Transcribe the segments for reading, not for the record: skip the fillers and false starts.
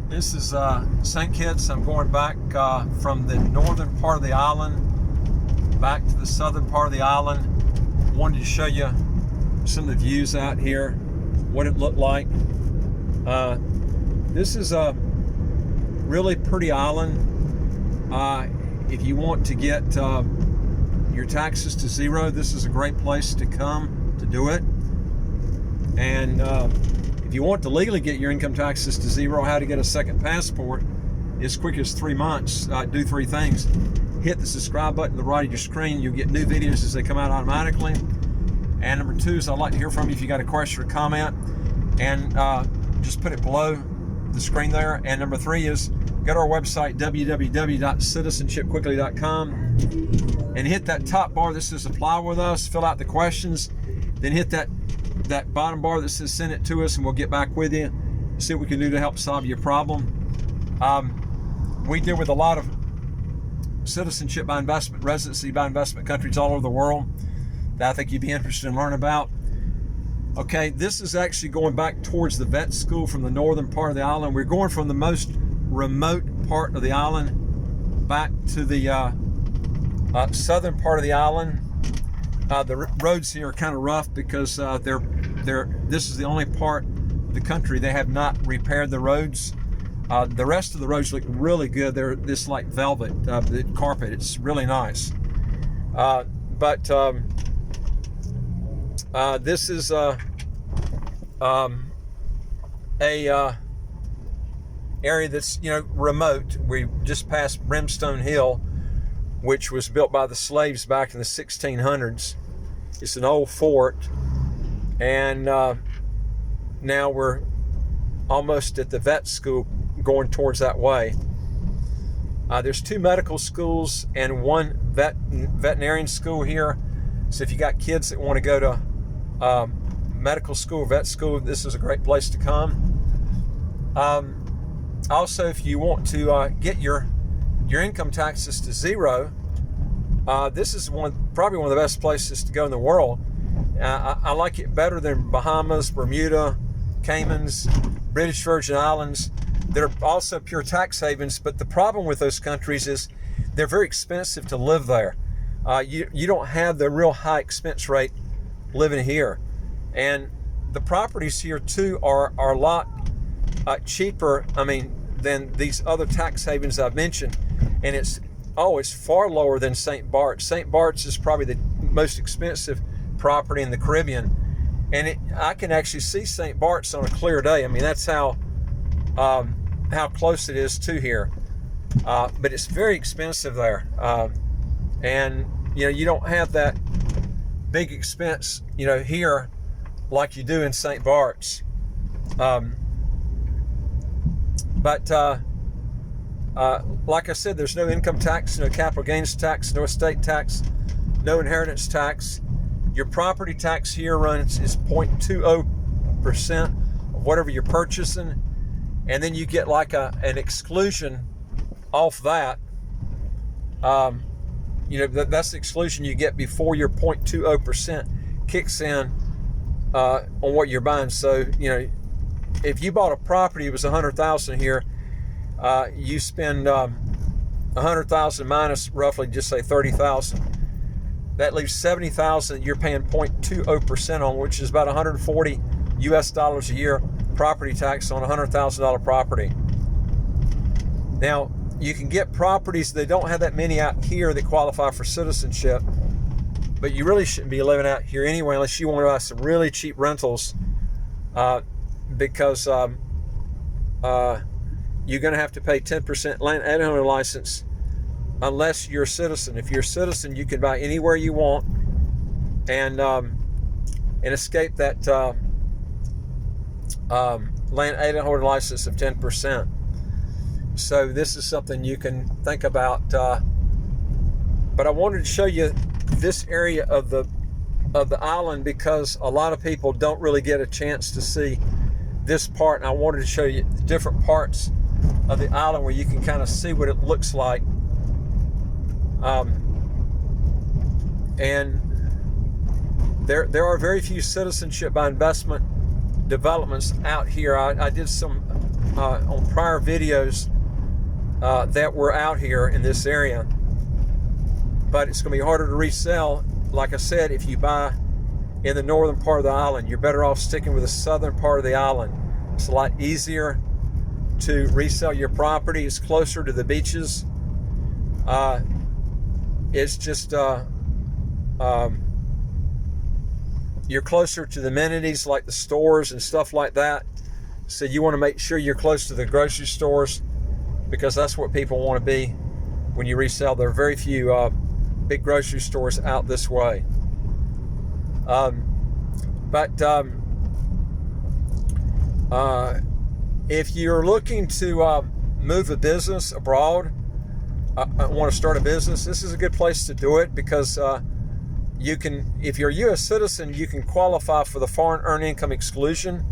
This is St. Kitts. I'm going back from the northern part of the island back to the southern part of the island. Wanted to show you some of the views out here, what it looked like. This is a really pretty island. If you want to get your taxes to zero, this is a great place to come to do it. And if you want to legally get your income taxes to zero, how to get a second passport as quick as 3 months, do three things. Hit the subscribe button to the right of your screen. You'll get new videos as they come out automatically. And number two is I'd like to hear from you if you got a question or comment, and just put it below the screen there. And number three is go to our website, www.citizenshipquickly.com, and hit that top bar that says apply with us, fill out the questions, then hit that bottom bar that says send it to us, and we'll get back with you, see what we can do to help solve your problem. We deal with a lot of citizenship by investment, residency by investment countries all over the world that I think you'd be interested in learning about. Okay, this is actually going back towards the vet school from the northern part of the island. We're going from the most remote part of the island back to the southern part of the island. The roads here are kind of rough because this is the only part of the country they have not repaired the roads. The rest of the roads look really good. They're this like velvet, the carpet. It's really nice. This is a area that's remote. We just passed Brimstone Hill, which was built by the slaves back in the 1600s. It's an old fort, and now we're almost at the vet school going towards that way. There's two medical schools and one veterinarian school here. So if you got kids that want to go to medical school, vet school, this is a great place to come. Also, if you want to get your income taxes to zero, this is probably one of the best places to go in the world. I like it better than Bahamas, Bermuda, Caymans, British Virgin Islands. They're also pure tax havens, but the problem with those countries is they're very expensive to live there. You don't have the real high expense rate living here. And the properties here too are a lot cheaper, than these other tax havens I've mentioned. And it's far lower than St. Bart's. St. Bart's is probably the most expensive property in the Caribbean. And I can actually see St. Bart's on a clear day. That's how close it is to here. But it's very expensive there. And you don't have that big expense, here like you do in St. Bart's. Like I said, there's no income tax, no capital gains tax, no estate tax, no inheritance tax. Your property tax here is 0.20% of whatever you're purchasing, and then you get like an exclusion off that. That's the exclusion you get before your 0.20% kicks in on what you're buying. So, if you bought a property, it was $100,000 here, you spend $100,000 minus roughly, just say $30,000. That leaves $70,000 you're paying 0.20% on, which is about $140 US a year property tax on a $100,000 property. Now, you can get properties, they don't have that many out here that qualify for citizenship, but you really shouldn't be living out here anyway unless you want to buy some really cheap rentals, because you're going to have to pay 10% land and owner license unless you're a citizen. If you're a citizen, you can buy anywhere you want and escape that land and owner license of 10%. So this is something you can think about. But I wanted to show you this area of the island because a lot of people don't really get a chance to see this part, and I wanted to show you the different parts of the island where you can kind of see what it looks like. And there are very few citizenship by investment developments out here. I did some on prior videos that were out here in this area, but it's going to be harder to resell. Like I said, if you buy in the northern part of the island, you're better off sticking with the southern part of the island. It's a lot easier to resell your property. It's closer to the beaches. It's just you're closer to the amenities like the stores and stuff like that. So you want to make sure you're close to the grocery stores, because that's what people want to be when you resell. There are very few big grocery stores out this way. If you're looking to move a business abroad, want to start a business, this is a good place to do it, because you can, if you're a U.S. citizen, you can qualify for the foreign earned income exclusion,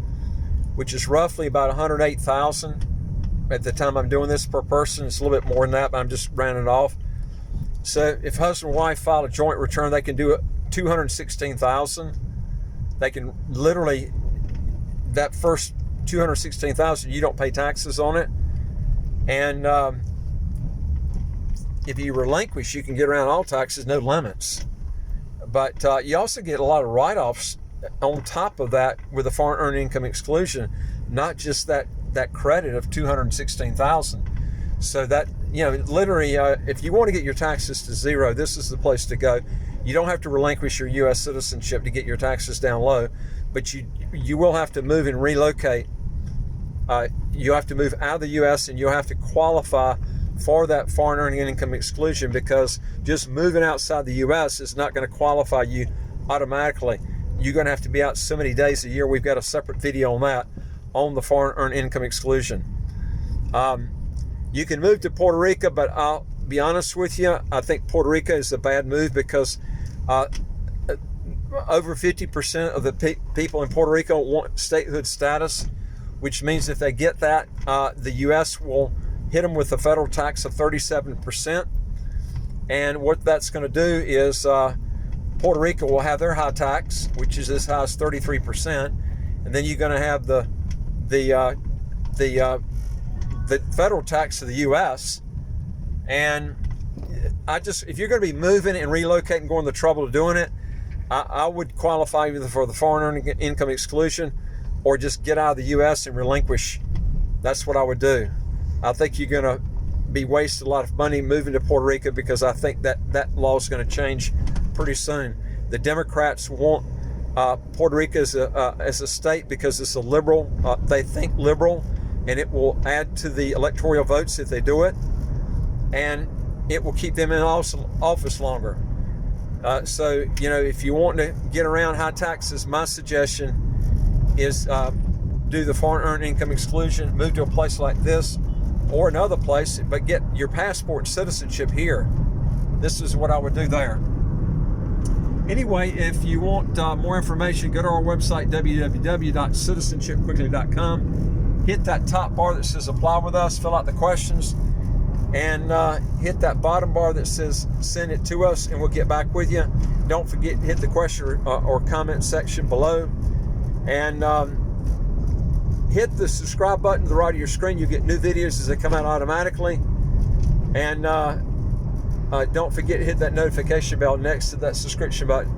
which is roughly about $108,000 at the time I'm doing this per person. It's a little bit more than that, but I'm just rounding it off. So if husband and wife file a joint return, they can do it $216,000. They can literally, that first $216,000, you don't pay taxes on it. And if you relinquish, you can get around all taxes, no limits. But you also get a lot of write-offs on top of that with the foreign earned income exclusion, not just that credit of $216,000. So that, you know, literally, if you want to get your taxes to zero, this is the place to go. You don't have to relinquish your U.S. citizenship to get your taxes down low, but you will have to move and relocate. You have to move out of the U.S. and you'll have to qualify for that foreign earned income exclusion, because just moving outside the U.S. is not going to qualify you automatically. You're going to have to be out so many days a year. We've got a separate video on that, on the foreign earned income exclusion. You can move to Puerto Rico, but I'll be honest with you, I think Puerto Rico is a bad move, because over 50% of the people in Puerto Rico want statehood status, which means if they get that, the U.S. will hit them with a federal tax of 37%. And what that's going to do is Puerto Rico will have their high tax, which is as high as 33%, and then you're going to have the federal tax of the U.S. And if you're going to be moving and relocating, going the trouble of doing it, I would qualify either for the foreign earned income exclusion or just get out of the U.S. and relinquish. That's what I would do. I think you're going to be wasting a lot of money moving to Puerto Rico, because I think that law is going to change pretty soon. The Democrats want Puerto Rico as a state because it's a liberal. They think liberal, and it will add to the electoral votes if they do it, and it will keep them in office longer. So, you know, if you want to get around high taxes, my suggestion is do the foreign earned income exclusion, move to a place like this or another place, but get your passport and citizenship here. This is what I would do there. Anyway, if you want more information, go to our website, www.citizenshipquickly.com. Hit that top bar that says apply with us, fill out the questions, and hit that bottom bar that says send it to us, and we'll get back with you. Don't forget to hit the question or comment section below, and hit the subscribe button to the right of your screen. You get new videos as they come out automatically. And don't forget to hit that notification bell next to that subscription button.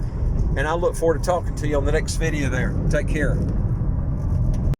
And I look forward to talking to you on the next video there. Take care.